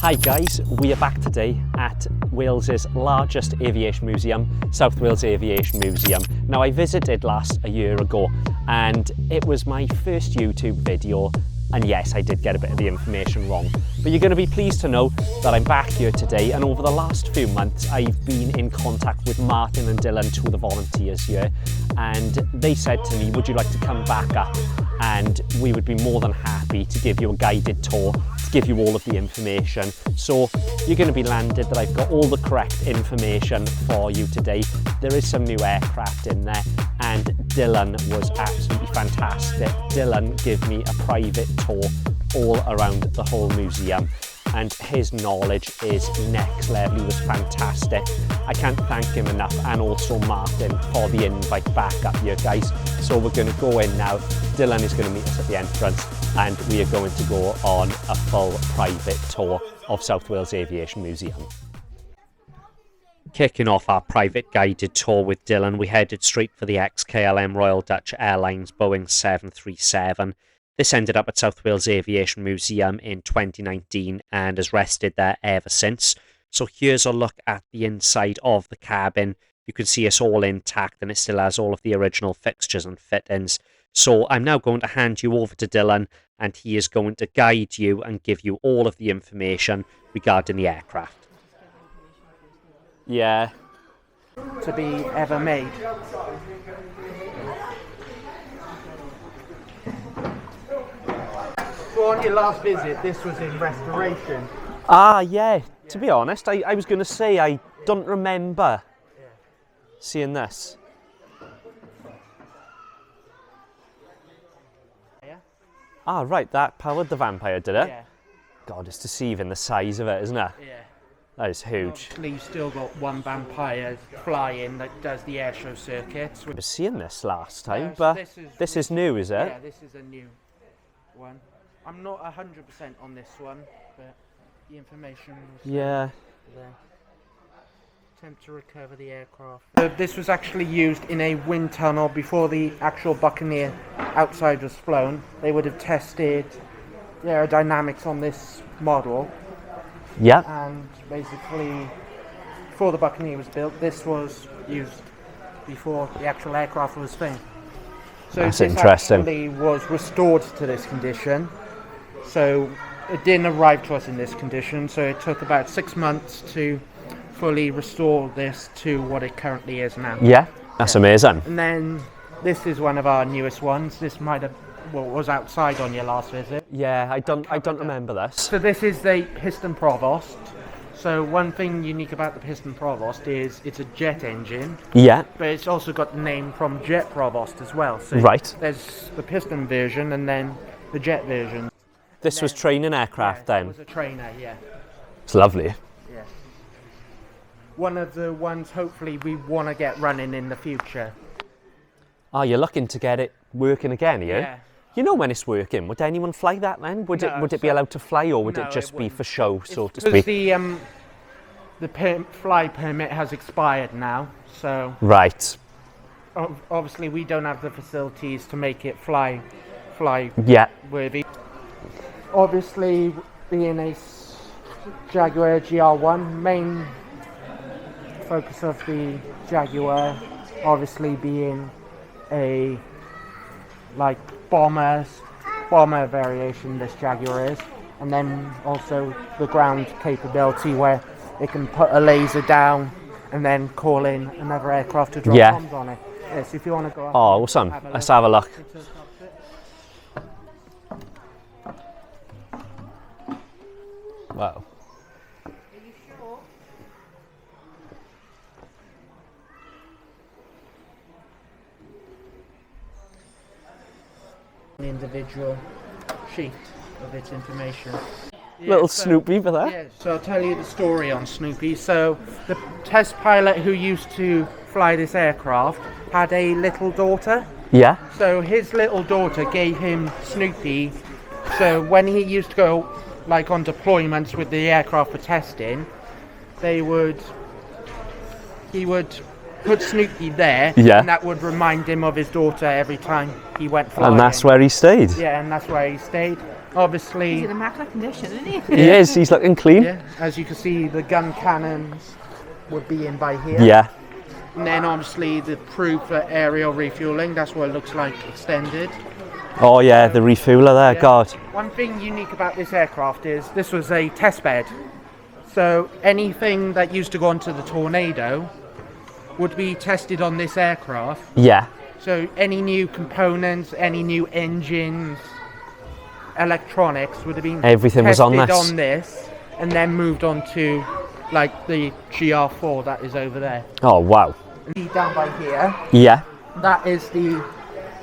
Hi guys, we are back today at Wales's largest aviation museum, South Wales Aviation Museum. Now I visited last a year ago and it was my first YouTube video, and yes, I did get a bit of the information wrong. But you're going to be pleased to know that I'm back here today, and over the last few months I've been in contact with Martin and Dylan, two of the volunteers here, and they said to me, would you like to come back up? And we would be more than happy to give you a guided tour, to give you all of the information. So you're going to be landed that I've got all the correct information for you today. There is some new aircraft in there, and Dylan was absolutely fantastic. Dylan gave me a private tour all around the whole museum, and his knowledge is next level. He was fantastic. I can't thank him enough, and also Martin for the invite back up here, guys. So we're going to go in now. Dylan is going to meet us at the entrance, and we are going to go on a full private tour of South Wales Aviation Museum. Kicking off our private guided tour with Dylan, we headed straight for the ex-KLM Royal Dutch Airlines Boeing 737. This ended up at South Wales Aviation Museum in 2019 and has rested there ever since. So here's a look at the inside of the cabin. You can see it's all intact and it still has all of the original fixtures and fittings. So I'm now going to hand you over to Dylan, and he is going to guide you and give you all of the information regarding the aircraft. Yeah. To be ever made. So on your last visit, this was in restoration. Ah, yeah. To be honest, I was going to say I don't remember seeing this. Yeah. Ah, right, that powered the Vampire, did it? Yeah. God, it's deceiving the size of it, isn't it? Yeah. That is huge. Obviously, you've still got one Vampire flying that does the airshow circuits. I was seeing this last time, So but this is new, is it? Yeah, this is a new one. I'm not 100% on this one, but the information was there. Attempt to recover the aircraft. So this was actually used in a wind tunnel before the actual Buccaneer outside was flown. They would have tested the aerodynamics on this model. Yeah. And basically, before the Buccaneer was built, this was used before the actual aircraft was flown. So That's this interesting. actually was restored to this condition. So it didn't arrive to us in this condition, so it took about 6 months to fully restore this to what it currently is now. Yeah, that's amazing. And then this is one of our newest ones. This might have, well, was outside on your last visit. Yeah, I don't remember this. So this is the Piston Provost. So one thing unique about the Piston Provost is it's a jet engine. Yeah. But it's also got the name from Jet Provost as well. So Right. there's the piston version and then the jet version. This was training aircraft then? It was a trainer, yeah. It's lovely. Yeah. One of the ones hopefully we want to get running in the future. Oh, you're looking to get it working again, are you? Yeah. You know when it's working, would anyone fly that then? Would it be allowed to fly, or would No, it just it be wouldn't. for show, so to Because speak? the fly permit has expired now, so Right. obviously we don't have the facilities to make it fly Yeah. worthy. Obviously, being a Jaguar GR1, main focus of the Jaguar obviously being a bomber variation this Jaguar is, and then also the ground capability where it can put a laser down and then call in another aircraft to drop bombs on it. Yes, if you want to go up. Oh, awesome. Let's have a look. Wow. Are you sure? An individual sheet of its information. Little Snoopy for that. Yeah, so I'll tell you the story on Snoopy. So the test pilot who used to fly this aircraft had a little daughter. Yeah. So his little daughter gave him Snoopy. So when he used to go on deployments with the aircraft for testing, he would put Snoopy there, Yeah. and that would remind him of his daughter every time he went flying. And that's where he stayed. Yeah, and that's where he stayed. Obviously, He's in immaculate condition, isn't he? He is, he's looking clean. yeah, as you can see, the gun cannons would be in by here. Yeah. And then obviously the proof for aerial refueling, that's what it looks like extended. Oh yeah, the refueler there, Yeah. God. One thing unique about this aircraft is this was a test bed. So anything that used to go onto the Tornado would be tested on this aircraft. Yeah. So any new components, any new engines, electronics would have been Everything was tested on this. and then moved on to like the GR4 that is over there. Oh wow. And down by here, Yeah. that is the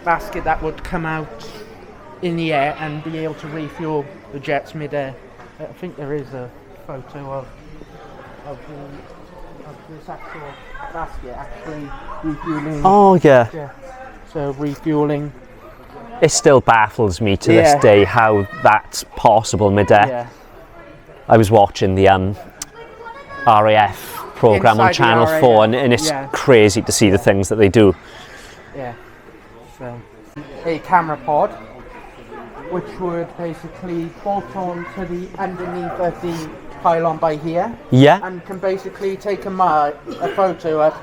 basket that would come out in the air and be able to refuel the jets mid-air. I think there is a photo of this actual basket actually refueling. Oh yeah. Yeah. So refueling. It still baffles me to Yeah. this day how that's possible mid-air. Yeah. I was watching the RAF program on Inside the Channel RAF, 4 and it's yeah. crazy to see the things that they do. Yeah. So a camera pod, which would basically bolt on to the underneath of the pylon by here, Yeah. and can basically take a photo at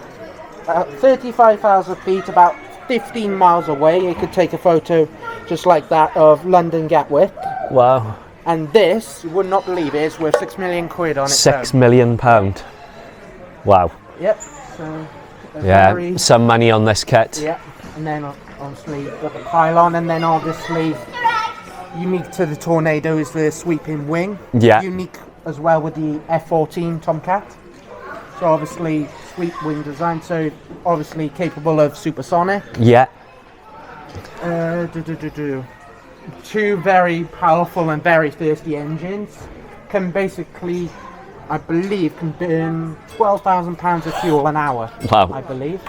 35,000 feet, about 15 miles away. It could take a photo just like that of London Gatwick. Wow. And this, you would not believe it, is worth £6 million on its £6 own. million. Wow. Yep. So a Yeah. very- Some money on this kit. Yeah, and then obviously you've got the pylon, and then obviously unique to the Tornado is the sweeping wing. Yeah. Unique as well with the F-14 Tomcat. So obviously sweep wing design, so obviously capable of supersonic. Yeah. Two very powerful and very thirsty engines. Can basically, I believe, can burn 12,000 pounds of fuel an hour. I Wow. believe.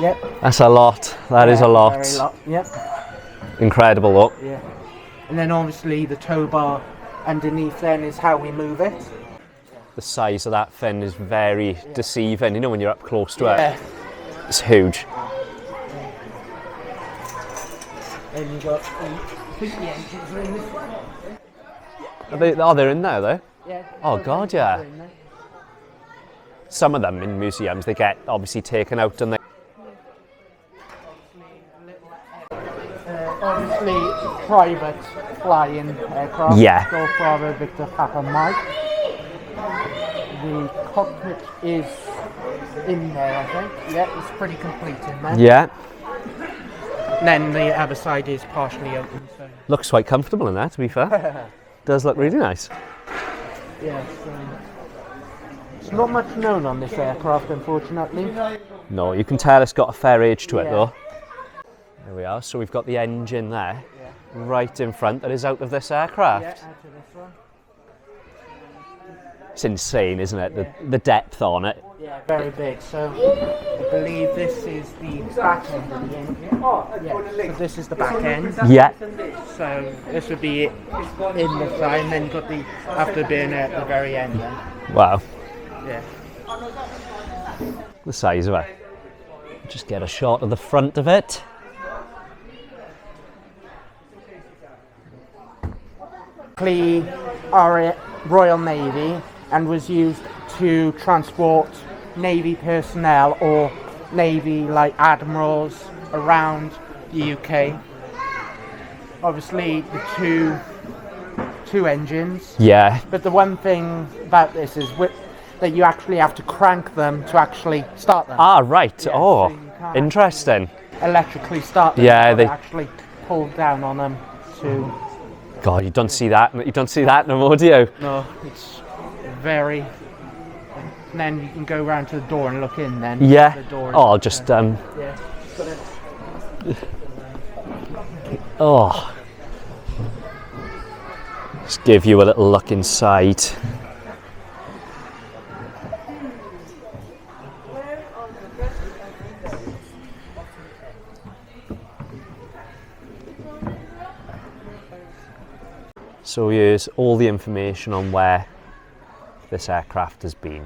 Yep. That's a lot. That is a Very lot. lot. Yep. Incredible though. Yeah. And then obviously the tow bar underneath then is how we move it. The size of that fin is very deceiving, you know, when you're up close to Yeah. it. It's huge. And you've got I think the engines are in this one. They're in there though. Yeah. Oh God, yeah. They're in there. Some of them in museums, they get obviously taken out and they... Obviously private flying aircraft. Yeah. Golf Bravo Victor Papa Mike. The cockpit is in there, I think. Yeah, it's pretty complete in there. Yeah. And then the other side is partially open. So Looks quite comfortable in there, to be fair. Does look really nice. yeah, so it's not much known on this aircraft, unfortunately. No, you can tell it's got a fair age to it Yeah. though. There we are, so we've got the engine there, Yeah. right in front, that is out of this Yeah, aircraft. out to this one. It's insane, isn't it? The depth on it. Yeah, very big. So I believe this is the back end of the engine. Yeah, so this is the back end. Yeah. So this would be it in the side, and then you've got the afterburner at the very end then. Wow. Yeah. The size of it. Just get a shot of the front of it. Our Royal Navy, and was used to transport Navy personnel or Navy like admirals around the UK. Obviously the two engines, Yeah. but the one thing about this is that you actually have to crank them to actually start them. Ah, right. Yeah, Oh, so you can't interesting. electrically start them. Yeah, You've they- got to actually pull down on them to... God, you don't see that. You don't see that no more, do you? No, it's very... And then you can go round to the door and look in then. Yeah. The door. Oh, just Yeah. oh. Just give you a little look inside. So here's all the information on where this aircraft has been.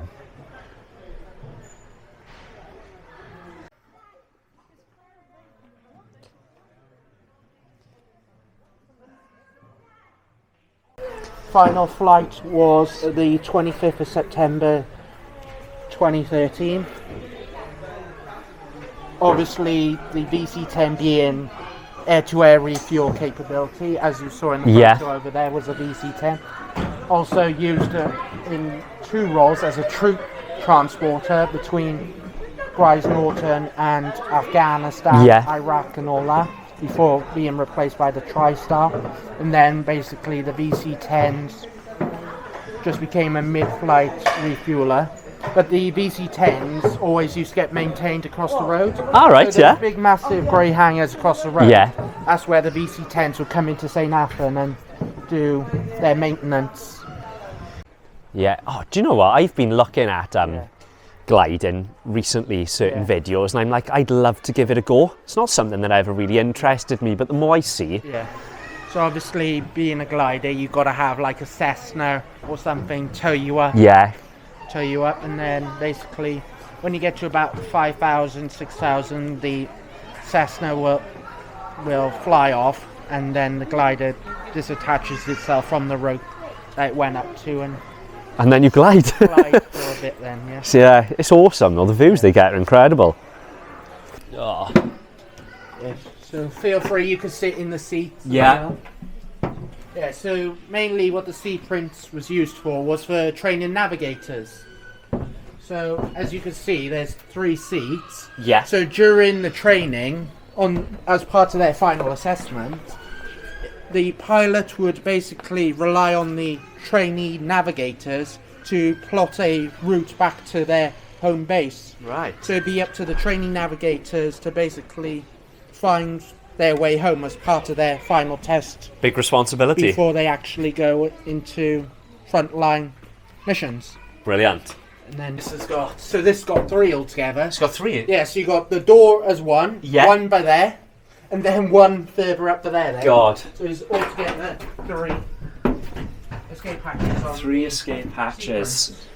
final flight was the 25th of September 2013. Obviously, the VC-10 being air-to-air refuel capability, as you saw in the photo over there, was a VC-10. Also used in 2 roles as a troop transporter between Grise Norton and Afghanistan, Iraq and all that, before being replaced by the TriStar. And then basically the VC-10s just became a mid-flight refueler. But the VC-10s always used to get maintained across the road. All right, so big, massive grey hangars across the road. Yeah. That's where the VC-10s would come into St Athan and do their maintenance. Yeah. Oh, do you know what? I've been looking at gliding recently, certain videos, and I'm like, I'd love to give it a go. It's not something that ever really interested me, but the more I see... Yeah. So obviously, being a glider, you've got to have like a Cessna or something tow you up. Yeah. Tow you up, and then basically when you get to about 5,000, 6,000, the Cessna will fly off, and then the glider disattaches itself from the rope that it went up to, and then you glide. Glide for a bit then, yeah. So yeah, it's awesome though, the views they get are incredible. Oh. Yeah, so feel free, you can sit in the seat. Yeah. Yeah, so mainly what the seat prints was used for was for training navigators. So as you can see, there's 3 seats. Yeah. So during the training, as part of their final assessment, the pilot would basically rely on the trainee navigators to plot a route back to their home base. Right. So it'd be up to the trainee navigators to basically find their way home as part of their final test. Big responsibility. Before they actually go into frontline missions. Brilliant. And then this has got 3 altogether. It's got 3? Yeah, so you got the door as one, one by there, and then one further up to there then. God. So it's altogether 3 escape hatches. 3 escape hatches.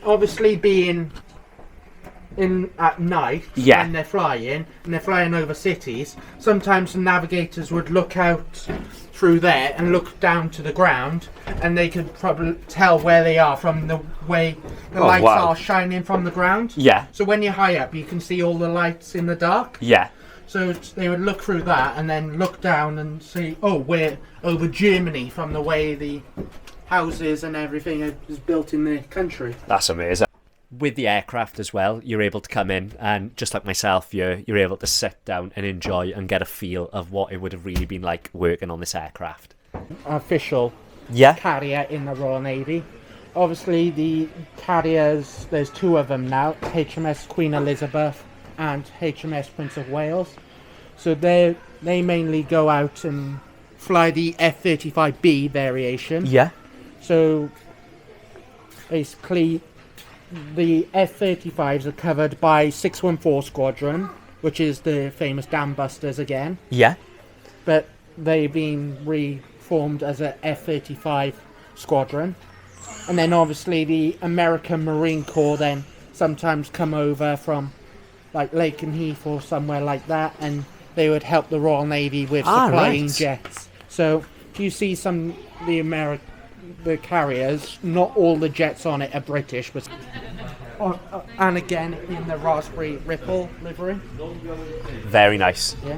Obviously being in at night when they're flying, and they're flying over cities, sometimes the navigators would look out through there and look down to the ground, and they could probably tell where they are from the way the lights are shining from the ground. Yeah. So when you're high up, you can see all the lights in the dark. Yeah. So they would look through that and then look down and see, oh, we're over Germany from the way the houses and everything is built in the country. That's amazing. With the aircraft as well, you're able to come in and, just like myself, you're able to sit down and enjoy and get a feel of what it would have really been like working on this aircraft. Official carrier in the Royal Navy. Obviously the carriers, there's 2 of them now, HMS Queen Elizabeth and HMS Prince of Wales. So they mainly go out and fly the F-35B variation. Yeah. So basically the F-35s are covered by 614 Squadron, which is the famous Dam Busters again. Yeah. But they've been reformed as a F-35 Squadron. And then obviously the American Marine Corps then sometimes come over from like Lakenheath or somewhere like that, and they would help the Royal Navy with supplying jets. So if you see the carriers, not all the jets on it are British, but and again in the Raspberry Ripple livery. Very nice. Yeah.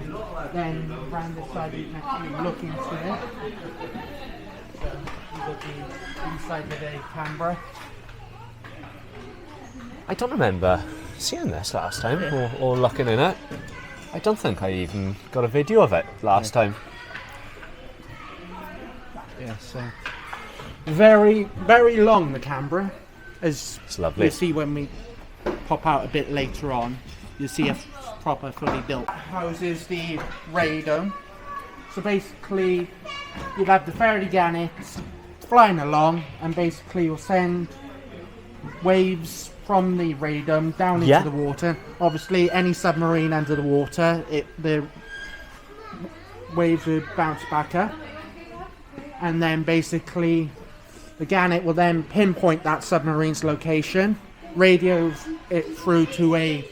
Then around this side you can actually look into it. So you got the inside of the Canberra. I don't remember seeing this last time or looking in it. I don't think I even got a video of it last time. Yeah, so very, very long, the Canberra. As it's lovely. You'll see when we pop out a bit later on, you'll see a proper fully built. Houses the radome. So basically you'd have the Faraday gannets flying along, and basically you'll send waves from the radome down into the water. Obviously any submarine under the water, the waves would bounce back up, and then basically the gannet will then pinpoint that submarine's location, radio it through to a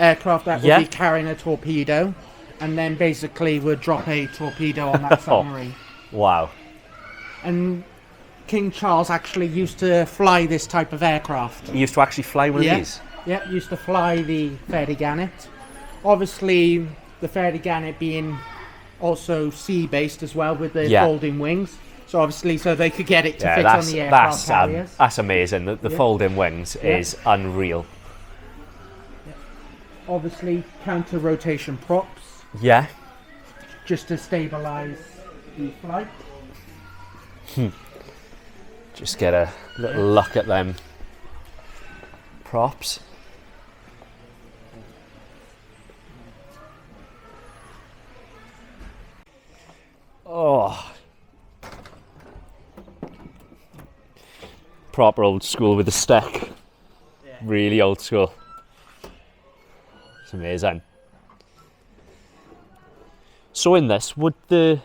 aircraft that would be carrying a torpedo, and then basically would drop a torpedo on that submarine. Wow. And King Charles actually used to fly this type of aircraft. He used to actually fly one of these? Yeah, used to fly the Fairdy Gannet. Obviously, the Fairdy Gannet being also sea-based as well with the folding wings. So obviously, so they could get it to fit on the aircraft carriers. That's amazing. The folding wings is unreal. Yeah. Obviously, counter-rotation props. Yeah. Just to stabilise the flight. Just get a little look at them props. Oh. Proper old school with the stick. Yeah. Really old school. It's amazing. So in this, would the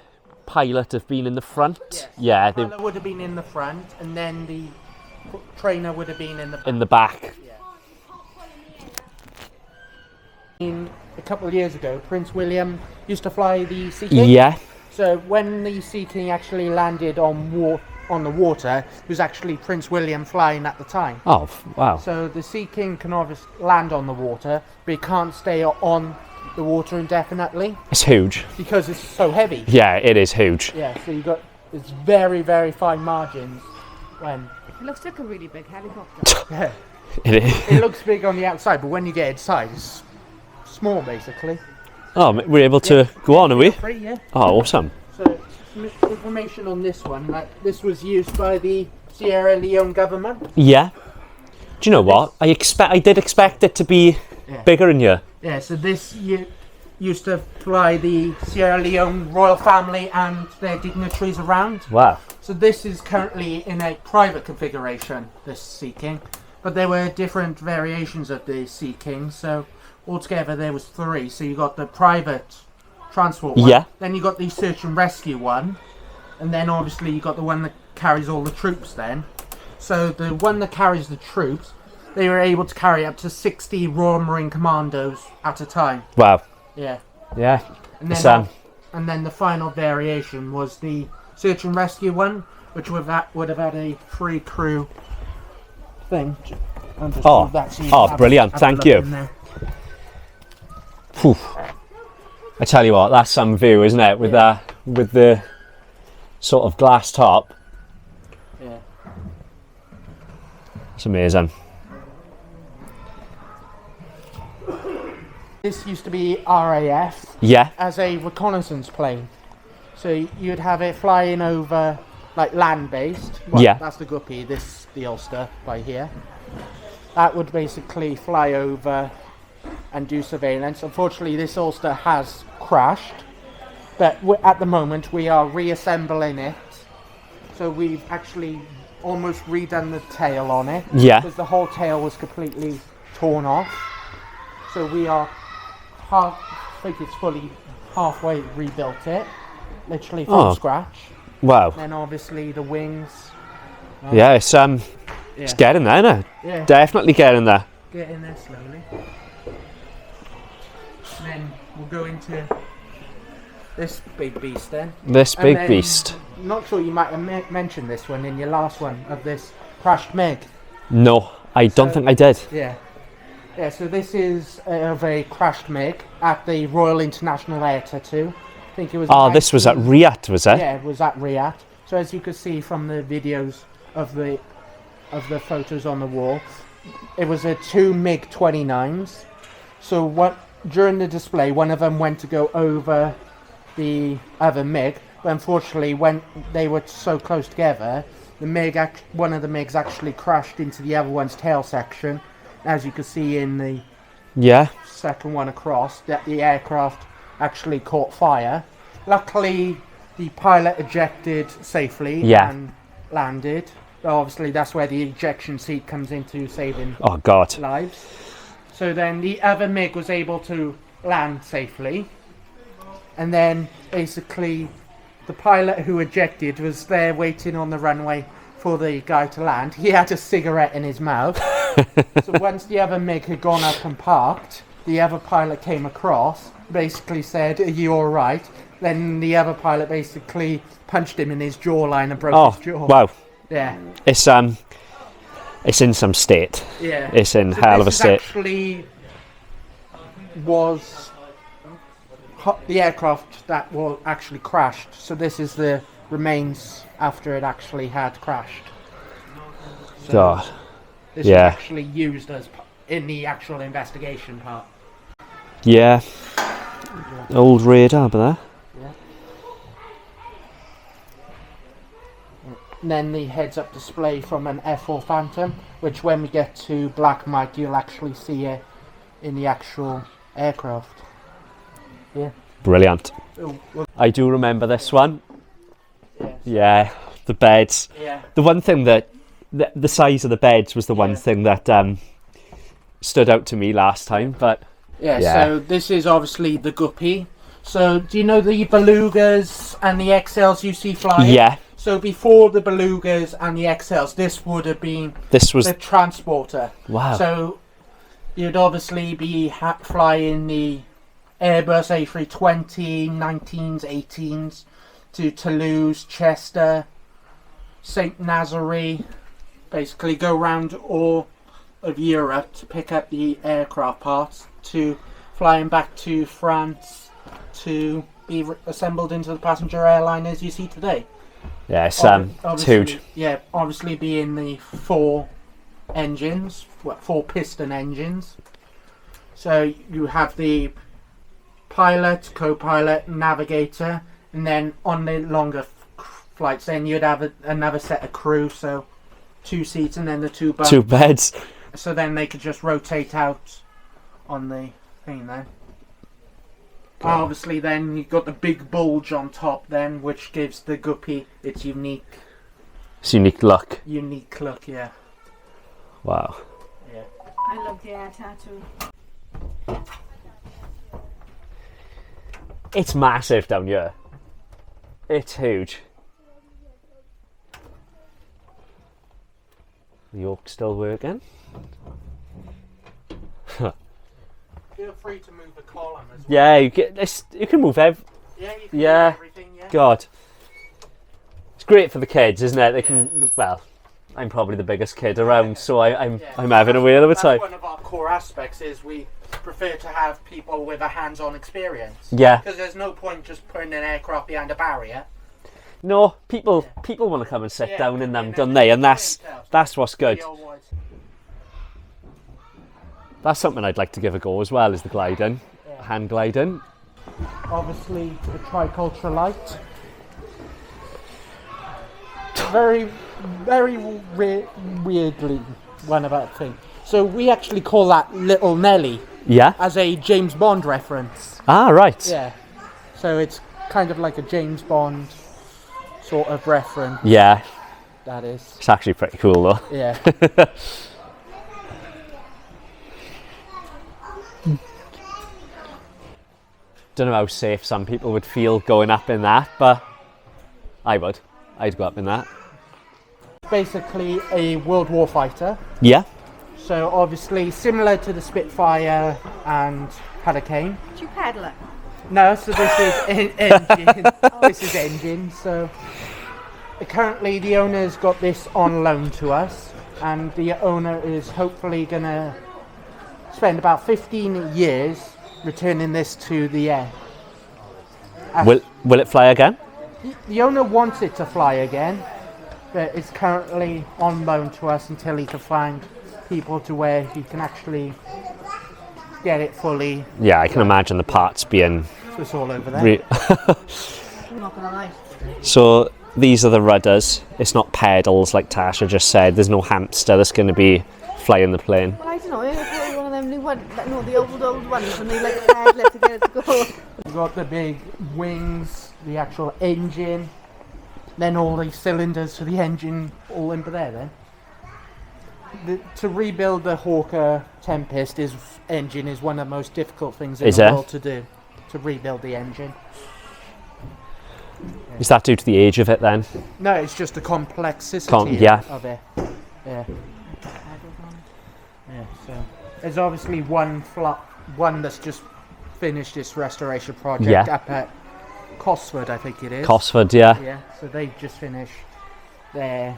pilot have been in the front? Yes. Yeah. The pilot would have been in the front, and then the trainer would have been in the back. In the back. Yeah. A couple of years ago, Prince William used to fly the Sea King. Yeah. So when the Sea King actually landed on the water, it was actually Prince William flying at the time. Oh, wow. So the Sea King can obviously land on the water, but it can't stay on the water indefinitely. It's huge. Because it's so heavy. Yeah, it is huge. Yeah, so you got it's very, very fine margins when... It looks like a really big helicopter. Yeah. It is. It looks big on the outside, but when you get inside, it's small basically. Oh, we're able to go on, are we? Free, yeah. Oh, awesome. So, some information on this one, like this was used by the Sierra Leone government. Yeah. Do you know what? I did expect it to be bigger in here. Yeah, so this used to fly the Sierra Leone royal family and their dignitaries around. Wow. So this is currently in a private configuration, this Sea King. But there were different variations of the Sea King, so altogether there was 3. So you got the private transport one, then you got the search and rescue one, and then obviously you got the one that carries all the troops then. So the one that carries the troops, they were able to carry up to 60 Royal Marine Commandos at a time. Wow. Yeah. Yeah. And then the final variation was the search and rescue one, which would have had a free crew thing. Brilliant! Thank you. I tell you what, that's some view, isn't it? With the sort of glass top. Yeah. It's amazing. This used to be RAF. Yeah. As a reconnaissance plane. So you'd have it flying over, like land-based. Well, that's the Guppy, the Ulster by here. That would basically fly over and do surveillance. Unfortunately, this Ulster has crashed, but at the moment we are reassembling it. So we've actually almost redone the tail on it. Yeah. Because the whole tail was completely torn off. So we are I think it's fully halfway rebuilt it, literally from scratch. Wow. And obviously the wings. It's getting there, isn't it? Yeah. Definitely getting there. Getting there slowly. And then we'll go into this big beast then. This big beast. Not sure you might have mentioned this one in your last one of this crashed MiG. No, I don't think I did. Yeah. Yeah, so this is of a crashed MiG at the Royal International Air Tattoo. I think it was. This was at Riyadh, was it? Yeah, it was at Riyadh. So as you can see from the videos of the photos on the wall, it was a 2 MiG-29s. So during the display, one of them went to go over the other MiG, but unfortunately, when they were so close together, one of the MiGs actually crashed into the other one's tail section. As you can see in the second one across, that the aircraft actually caught fire. Luckily, the pilot ejected safely and landed. But obviously, that's where the ejection seat comes into saving lives. So then the other MiG was able to land safely. And then basically, the pilot who ejected was there waiting on the runway for the guy to land. He had a cigarette in his mouth. So once the other MiG had gone up and parked, the other pilot came across, basically said, "Are you all right?" Then the other pilot basically punched him in his jawline and broke his jaw. Wow. Yeah. It's in some state. Yeah. It's in hell of a state. Actually was the aircraft that actually crashed. So this is the remains after it actually had crashed. So God. this was actually used as in the actual investigation part. Yeah. Old radar there. Yeah. And then the heads-up display from an F4 Phantom, which when we get to Black Mike, you'll actually see it in the actual aircraft. Yeah. Brilliant. Oh, well, I do remember this one. yes. Yeah, the beds. Yeah. The one thing that the size of the beds was the one thing that stood out to me last time. But Yeah. yeah. So this is obviously the Guppy. So do you know the Belugas and the XLs you see flying? yeah, So before the Belugas and the XLs, this would have been this was the transporter. wow. So you'd obviously be flying the Airbus A320, 19s, 18s to Toulouse, Chester, St. Nazare, basically go around all of Europe to pick up the aircraft parts to flying back to France to be assembled into the passenger airliners you see today. Yeah, it's huge. Yeah, obviously being the 4 engines, 4 piston engines. So you have the pilot, co-pilot, navigator, and then on the longer flights, then you'd have another set of crew, so 2 seats and then the 2 bunks. 2 beds. So then they could just rotate out on the thing there. Obviously then you've got the big bulge on top then, which gives the Guppy its unique look. yeah. Wow. Yeah. I love the air tattoo. It's massive down here. It's huge. The yoke's still working. Feel free to move the column as well. Yeah, you can move Yeah, you can move everything, yeah. God. It's great for the kids, isn't it? They can, well, I'm probably the biggest kid around, so I'm having a whale of a time. That's one of our core aspects is we prefer to have people with a hands-on experience. Yeah. Because there's no point just putting an aircraft behind a barrier. No, people want to come and sit down in them, don't they? And that's what's good. That's something I'd like to give a go as well, is the gliding, hand gliding. Obviously, the tricultural light. Very, very weirdly one about thing. So we actually call that Little Nelly. Yeah. As a James Bond reference. Ah, right. Yeah. So it's kind of like a James Bond sort of reference. Yeah. That is. It's actually pretty cool though. Yeah. Don't know how safe some people would feel going up in that, but I would. I'd go up in that. Basically a World War fighter. Yeah. So obviously similar to the Spitfire and Hurricane. Do you pedal it? No, so this is engine. This is engine. So currently the owner's got this on loan to us, and the owner is hopefully gonna spend about 15 years returning this to the air. Will it fly again? The owner wants it to fly again, but it's currently on loan to us until he can find people to where he can actually get it fully. Yeah, I can imagine the parts being... So it's all over there. I'm not gonna lie. So these are the rudders. It's not pedals like Tasha just said. There's no hamster that's going to be flying the plane. Well, I don't know. It's one of them new ones, no, the old ones, and they like pedal it to get it to go. We've got the big wings, the actual engine, then all the cylinders for the engine all in there then. To rebuild the Hawker Tempest engine is one of the most difficult things in the world to do. To rebuild the engine. Is that due to the age of it then? No, it's just the complexity of it. Yeah. Yeah, so there's obviously one one that's just finished its restoration project up at Cosford, I think it is. Cosford, yeah. Yeah, so they just finished their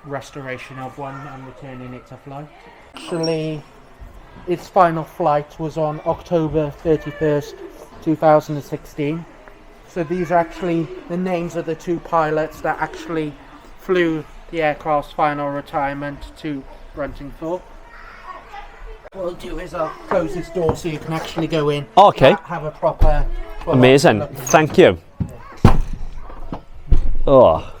restoration of one and returning it to flight. Actually, its final flight was on October 31st, 2016. So these are actually the names of the two pilots that actually flew the aircraft's final retirement to Bruntingthorpe. What I'll do is I'll close this door so you can actually go in. Okay. Have a proper... Amazing. Thank you. Oh.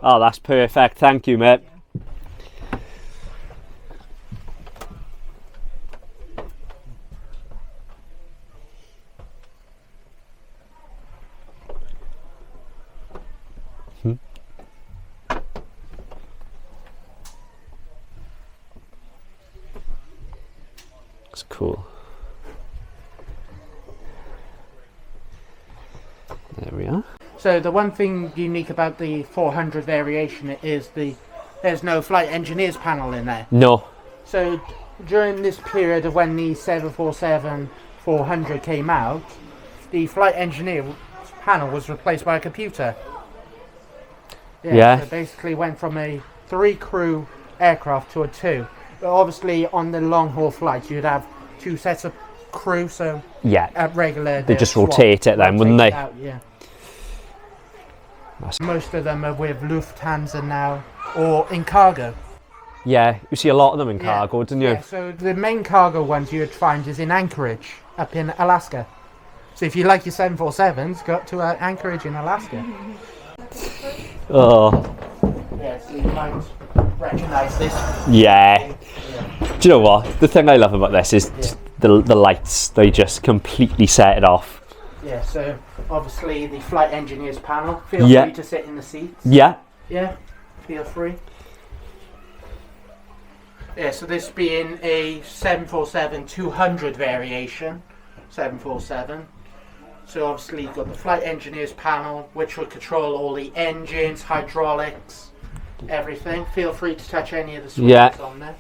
Oh, that's perfect. Thank you, mate. It's cool. There we are. So the one thing unique about the 400 variation is there's no flight engineers panel in there. No. So during this period of when the 747-400 came out, the flight engineer panel was replaced by a computer. Yeah. So basically went from a 3-crew aircraft to a 2. But obviously on the long haul flights you'd have 2 sets of crew, so at regular they just rotate it then, wouldn't they? Out, yeah. Most of them are with Lufthansa now, or in cargo. Yeah, you see a lot of them in cargo, don't you? Yeah, so the main cargo ones you'd find is in Anchorage, up in Alaska. So if you like your 747s, go up to Anchorage in Alaska. Oh. Yeah, so you might recognise this. Yeah. Do you know what? The thing I love about this is the lights. They just completely set it off. Yeah, so obviously the flight engineers panel. Feel free to sit in the seats. Yeah. Yeah, feel free. Yeah, so this being a 747-200 variation, 747. So obviously you've got the flight engineers panel, which will control all the engines, hydraulics, everything. Feel free to touch any of the switches on there.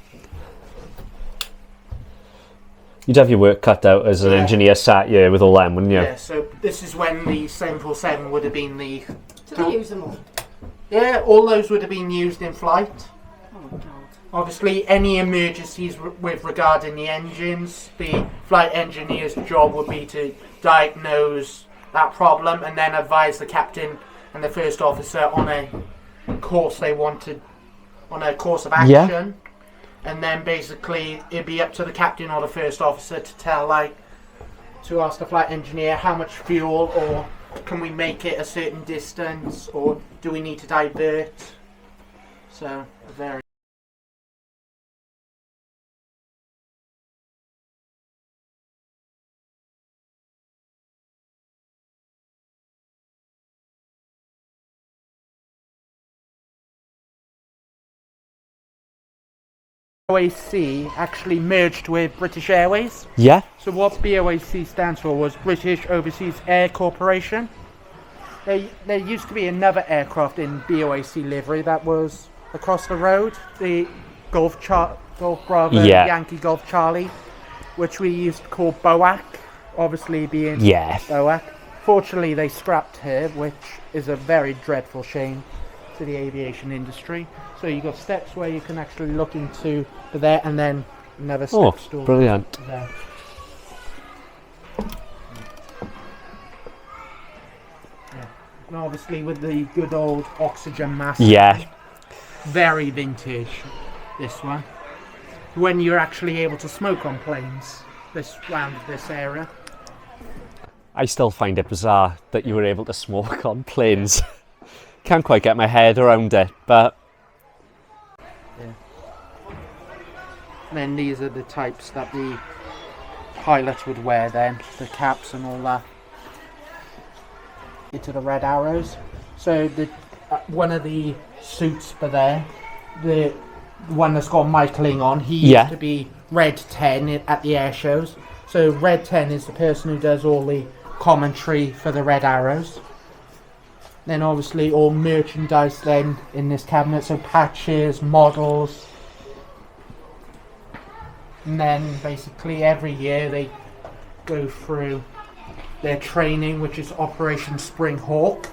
You'd have your work cut out as an engineer sat here with all them, wouldn't you? Yeah, so this is when the 747 would have been the... Do they use them all? Yeah, all those would have been used in flight. Oh, God. Obviously, any emergencies with regarding the engines, the flight engineer's job would be to diagnose that problem and then advise the captain and the first officer on a course they wanted, on a course of action. Yeah. And then basically it'd be up to the captain or the first officer to to ask the flight engineer how much fuel, or can we make it a certain distance, or do we need to divert. So, very... BOAC actually merged with British Airways. Yeah. So what BOAC stands for was British Overseas Air Corporation. There used to be another aircraft in BOAC livery that was across the road, the Golf Bravo Yankee Golf Charlie, which we used to call BOAC, obviously being BOAC. Fortunately they scrapped her, which is a very dreadful shame to the aviation industry. So you've got steps where you can actually look into there, and then another step stool. Brilliant. There. Yeah. And obviously with the good old oxygen mask. Yeah. Very vintage, this one. When you're actually able to smoke on planes, round this area. I still find it bizarre that you were able to smoke on planes. Can't quite get my head around it, but... Yeah. And then these are the types that the pilots would wear then, the caps and all that. Into the red arrows. So the one of the suits for there, the one that's got Michaeling on, he used to be Red 10 at the air shows. So Red 10 is the person who does all the commentary for the red arrows. Then obviously all merchandise then in this cabinet, so patches, models. And then basically every year they go through their training, which is Operation Spring Hawk.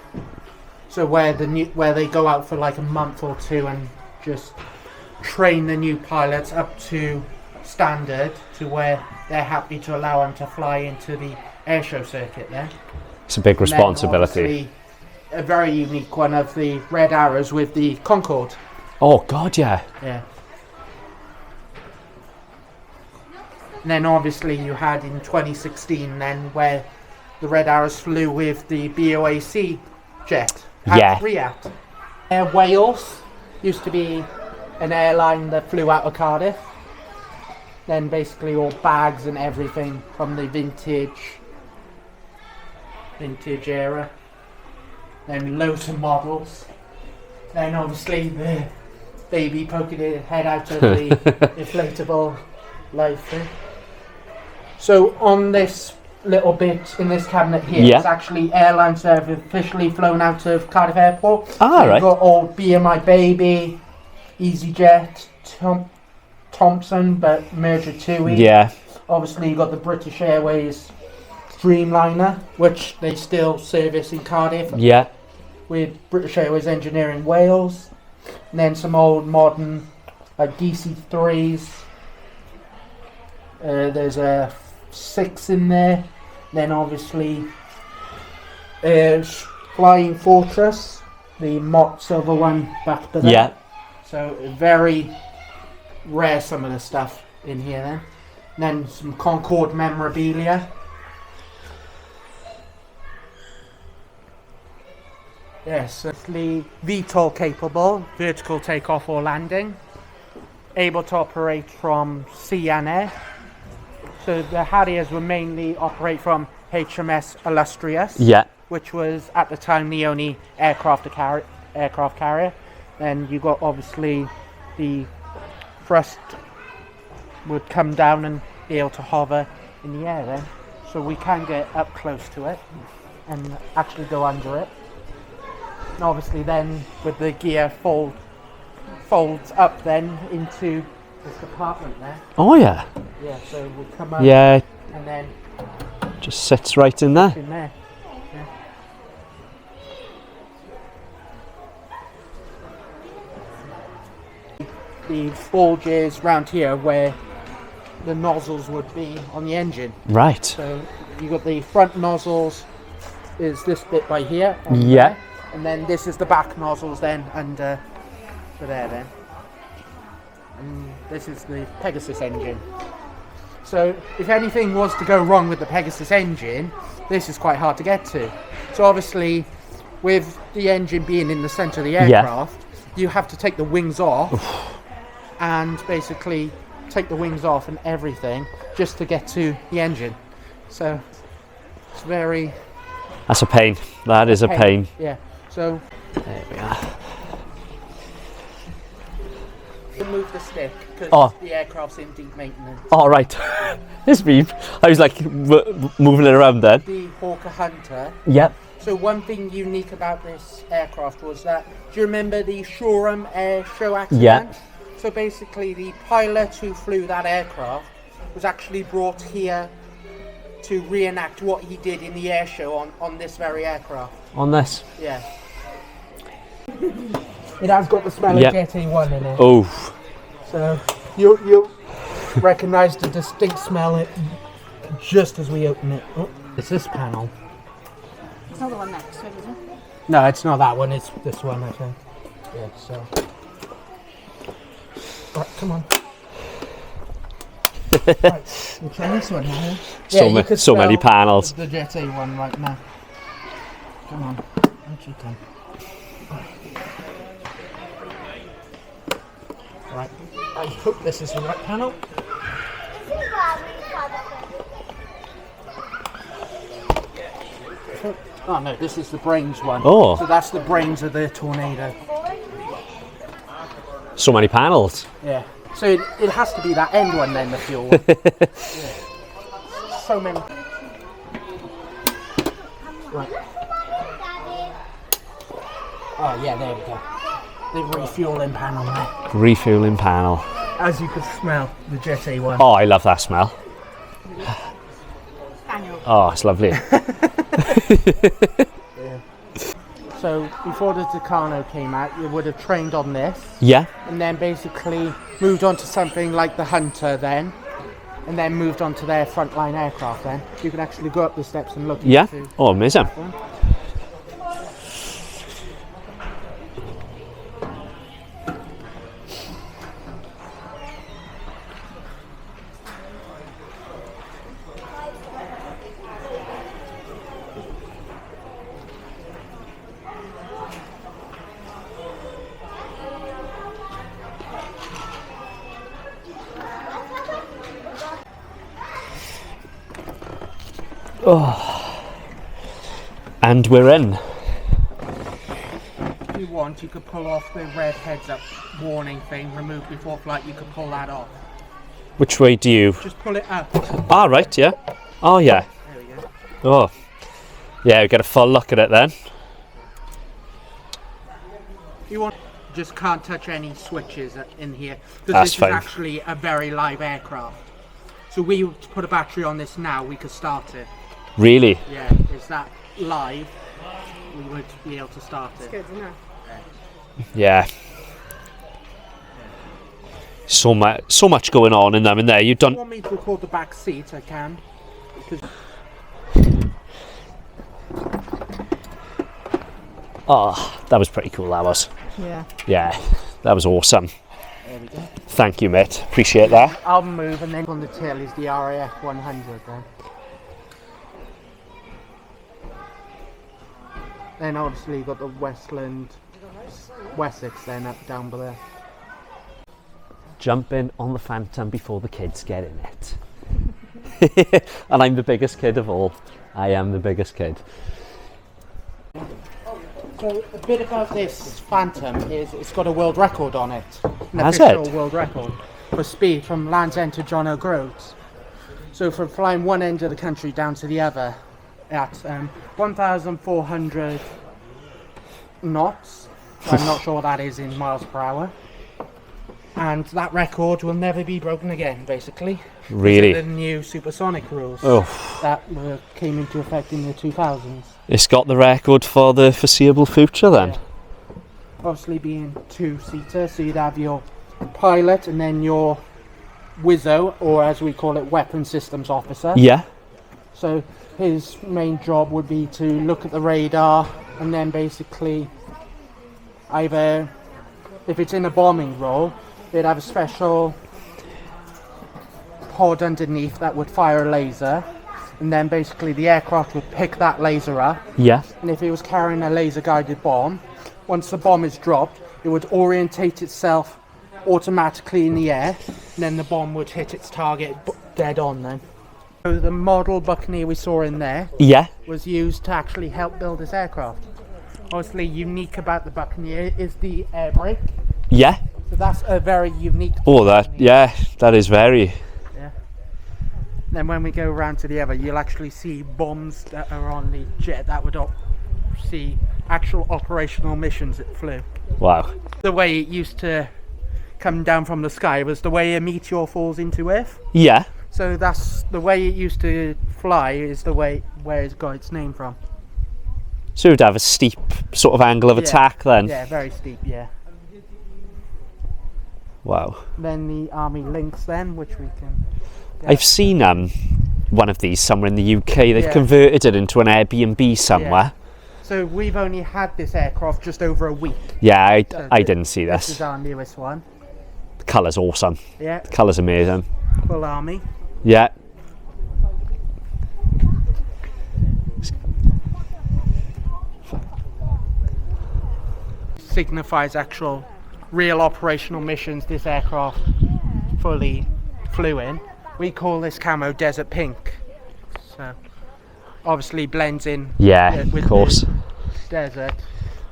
So where they go out for like a month or two and just train the new pilots up to standard, to where they're happy to allow them to fly into the airshow circuit then. It's a big responsibility. A very unique one of the Red Arrows with the Concorde. Oh God, yeah. Yeah. And then obviously you had in 2016 then where the Red Arrows flew with the BOAC jet at Riyadh. Air Wales used to be an airline that flew out of Cardiff. Then basically all bags and everything from the vintage era. Then loads of models. Then obviously the baby poking his head out of the inflatable life thing. So on this little bit in this cabinet here, it's actually airlines that have officially flown out of Cardiff Airport. Right. You've got all Be My Baby, EasyJet, Thompson, but merger TUI. Yeah. Obviously you've got the British Airways Dreamliner, which they still service in Cardiff. Yeah. With British Airways Engineering Wales. And then some old modern like DC-3s. There's a 6 in there. Then obviously Flying Fortress, the Mott silver one back to there. Yeah. So very rare, some of the stuff in here then. And then some Concorde memorabilia. Yes, actually VTOL capable, vertical takeoff or landing, able to operate from sea and air. So the Harriers will mainly operate from HMS Illustrious, which was at the time the only aircraft carrier. Then you got obviously the thrust would come down and be able to hover in the air then. So we can get up close to it and actually go under it. And obviously then with the gear folds up then into this compartment there. Oh yeah. Yeah, so we come up and then just sits right in there. in there. Yeah. The bulges round here where the nozzles would be on the engine. Right. So you got the front nozzles is this bit by here. Yeah. And then this is the back nozzles then under for there then. And this is the Pegasus engine. So if anything was to go wrong with the Pegasus engine, this is quite hard to get to. So obviously with the engine being in the centre of the aircraft, you have to take the wings off and basically take the wings off and everything just to get to the engine. So it's very... That's a pain. That is a pain. Yeah. So there we are. Move the stick because the aircraft's in deep maintenance. All right. This beep. I was like moving it around then. The Hawker Hunter. Yep. So one thing unique about this aircraft was that, do you remember the Shoreham air show accident? Yeah. So basically the pilot who flew that aircraft was actually brought here to reenact what he did in the air show on this very aircraft. On this? Yeah. It has got the smell of Jet A1 in it. Oh. So you'll recognise the distinct smell it just as we open it. Oh, it's this panel. It's not the one next to it, is it? No, it's not that one. It's this one, I think. Yeah. So. Right, come on. Right, we'll try this one now. So many panels. The Jet A1 right now. Come on. Out you come. Right. I hope this is the right panel. Oh no, this is the brains one. Oh. So that's the brains of the Tornado. So many panels. Yeah. So it has to be that end one then, the fuel one. Yeah. So many. Right. Oh yeah, there we go. The refueling panel there. Refueling panel. As you could smell, the Jet A1. Oh, I love that smell. Daniel. Oh, it's lovely. So before the Tucano came out, you would have trained on this, Yeah. and then basically moved on to something like the Hunter then, and then moved on to their frontline aircraft then. You can actually go up the steps and look Yeah. into Oh, amazing. one. And we're in. If you want, you could pull off the red heads up warning thing, remove before flight, you could pull that off. Which way do you? Just pull it up. Ah, right, yeah. Oh, yeah. There we go. Oh. Yeah, we get a full look at it then. If you want, just can't touch any switches in here. Because That's this fine. is actually a very live aircraft. So we would put a battery on this now, we could start it. Really? Yeah, it's that live, we would be able to start it. Good, isn't it? Yeah. So much going on in them in there. You If you don't. want me to record the back seat, I can. Because Oh, that was pretty cool. That was. Yeah. Yeah, that was awesome. there we go. Thank you, mate. Appreciate that. I'll move, and then on the tail is the RAF 100 then. Then obviously you've got the Westland Wessex then up down below. Jumping on the Phantom before the kids get in it. And I'm the biggest kid of all. I am the biggest kid. So a bit about this Phantom is it's got a world record on it. An Has official it? world record for speed from Land's End to John O'Groats. So from flying one end of the country down to the other at 1,400 knots. I'm not sure what that is in miles per hour. And that record will never be broken again, basically. Really? The new supersonic rules Oh, that came into effect in the 2000s. it's got the record for the foreseeable future then. Yeah. Obviously being two-seater, so you'd have your pilot and then your WISO, or as we call it, Weapon Systems Officer. Yeah. So his main job would be to look at the radar and then basically either, if it's in a bombing role, they'd have a special pod underneath that would fire a laser, and then basically the aircraft would pick that laser up, Yeah. and if it was carrying a laser guided bomb, once the bomb is dropped, it would orientate itself automatically in the air, and then the bomb would hit its target dead on then. So the model Buccaneer we saw in there Yeah. was used to actually help build this aircraft. Obviously unique about the Buccaneer is the air brake, Yeah. so that's a very unique Oh, that is very. Yeah. Then when we go around to the other, you'll actually see bombs that are on the jet that would see actual operational missions it flew. Wow. The way it used to come down from the sky was the way a meteor falls into Earth. Yeah. So that's the way it used to fly, is the way where it's got its name from. So you'd have a steep sort of angle of Yeah. attack then. Yeah, very steep, yeah. Wow. Then the Army Lynx then, which we can... I've seen one of these somewhere in the UK. They've Yeah. converted it into an Airbnb somewhere. So we've only had this aircraft just over a week. Yeah, I So didn't see This this. is our newest one. The colour's awesome. Yeah, The colour's amazing. full Army. Yeah. Signifies actual real operational missions this aircraft fully flew in. We call this camo Desert Pink. So obviously blends in Yeah, with of course. the desert.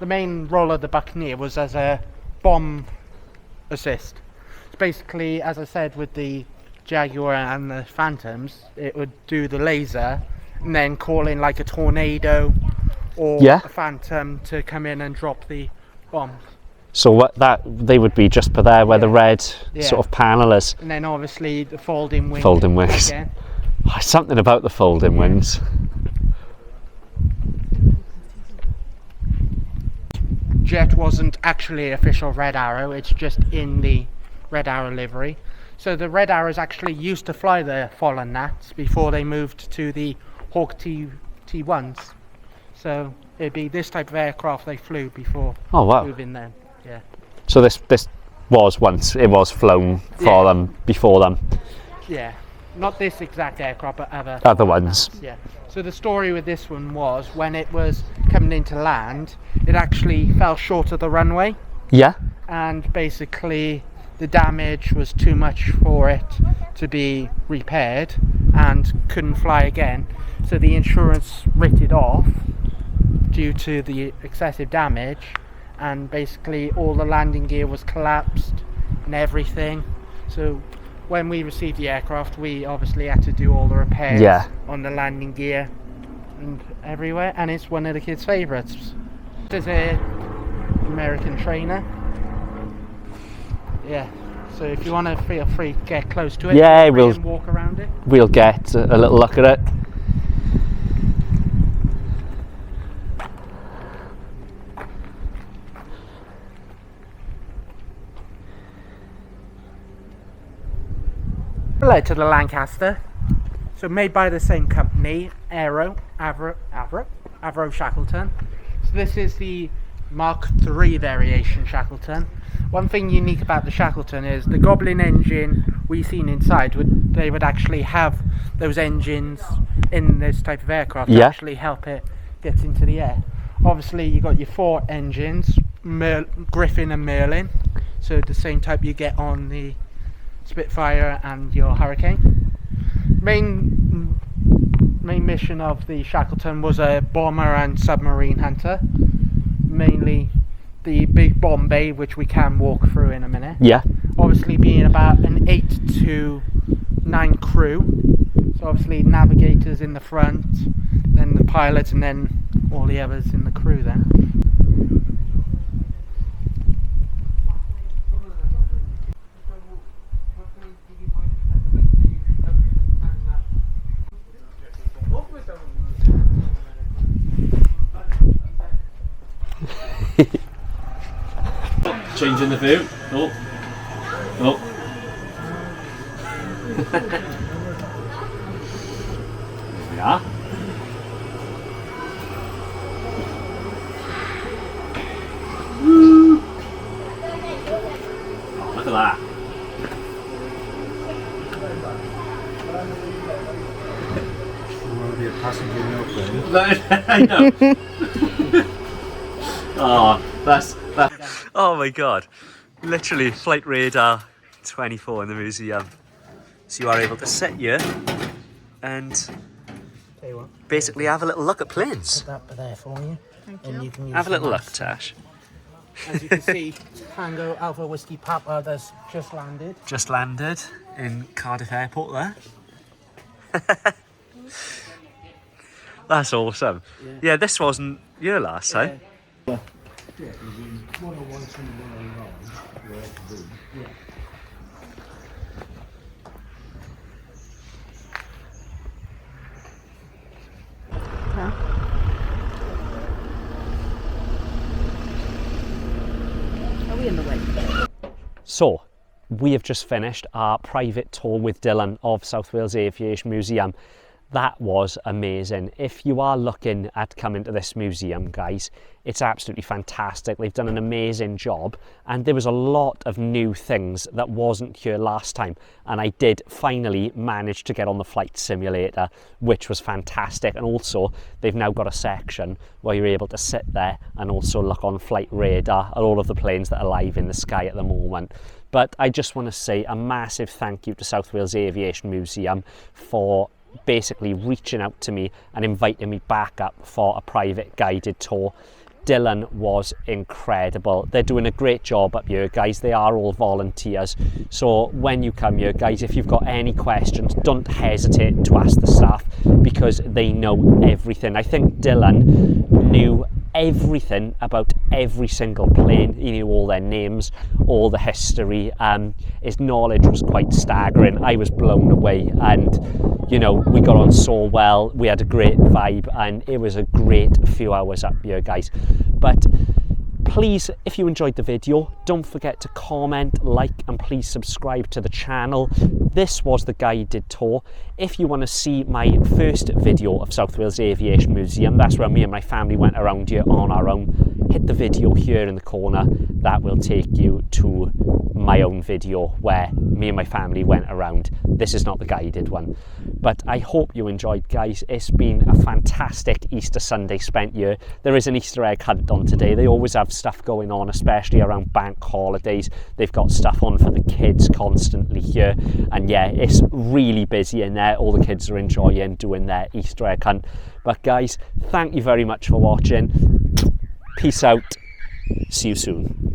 The main role of the Buccaneer was as a bomb assist. It's basically, as I said, with the Jaguar and the Phantoms, it would do the laser and then call in like a tornado or Yeah. a Phantom to come in and drop the bomb. So what they would be just put there where the red sort of panel is. And then obviously the folding wing. Folding wings. Again. Oh, something about the folding wings. Jet wasn't actually official Red Arrow, it's just in the Red Arrow livery. So the Red Arrows actually used to fly the Fallen Gnats before they moved to the Hawk T1s. So it'd be this type of aircraft they flew before moving them. Yeah. So this was once, it was flown for them, before them. Yeah. Not this exact aircraft, but Other ones. Yeah. So the story with this one was when it was coming into land, it actually fell short of the runway. Yeah. And basically the damage was too much for it to be repaired and couldn't fly again. So the insurance writ it off due to the excessive damage, and basically all the landing gear was collapsed and everything. So when we received the aircraft, we obviously had to do all the repairs on the landing gear and everywhere, and it's one of the kids' favourites. There's a American trainer. Yeah, so if you want to, feel free to get close to it. Yeah, we'll walk around it. We'll get a little look at it. Similar to the Lancaster, so made by the same company, Avro Shackleton. So this is the Mark III variation Shackleton. One thing unique about the Shackleton is the Goblin engine we've seen inside, they would actually have those engines in this type of aircraft to actually help it get into the air. Obviously you got your 4 engines, Griffin and Merlin, so the same type you get on the Spitfire and your Hurricane. Main mission of the Shackleton was a bomber and submarine hunter, mainly the big bomb bay, which we can walk through in a minute. Yeah. Obviously being about an 8 to 9 crew, so obviously navigators in the front, then the pilots, and then all the others in the crew then. Changing the view. Oh. There we are. Woo. Oh, look at that. Want to be a passenger in your plane? I know. Oh, that's. Oh my god. Literally, flight radar 24 in the museum. So you are able to sit here and basically have a little look at planes. Put that there for you. And you can use Have a little the look, mouse. Tash. As you can see, Tango Alpha Whiskey Papa has just landed. Just landed in Cardiff Airport there. That's awesome. Yeah, this wasn't your last time. Are we in the way? So, we have just finished our private tour with Dylan of South Wales Aviation Museum. That was amazing. If you are looking at coming to this museum, guys, it's absolutely fantastic. They've done an amazing job, and there was a lot of new things that wasn't here last time, and I did finally manage to get on the flight simulator, which was fantastic. And also they've now got a section where you're able to sit there and also look on flight radar at all of the planes that are live in the sky at the moment. But I just want to say a massive thank you to South Wales Aviation Museum for basically reaching out to me and inviting me back up for a private guided tour. Dylan was incredible. They're doing a great job up here, guys. They are all volunteers. So when you come here, guys, if you've got any questions, don't hesitate to ask the staff. because they know everything. I think Dylan knew everything about every single plane. He knew all their names, all the history. His knowledge was quite staggering. I was blown away, and you know, we got on so well. We had a great vibe, and it was a great few hours up here, guys. But please, if you enjoyed the video, don't forget to comment, like, and please subscribe to the channel. This was the guided tour. If you want to see my first video of South Wales Aviation Museum, that's where me and my family went around here on our own, hit the video here in the corner. That will take you to my own video where me and my family went around. This is not the guided one. But I hope you enjoyed, guys. It's been a fantastic Easter Sunday spent here. There is an Easter egg hunt on today. They always have stuff going on, especially around bank holidays. They've got stuff on for the kids constantly here. And yeah, it's really busy in there. All the kids are enjoying doing their Easter egg hunt. But guys, thank you very much for watching. Peace out. See you soon.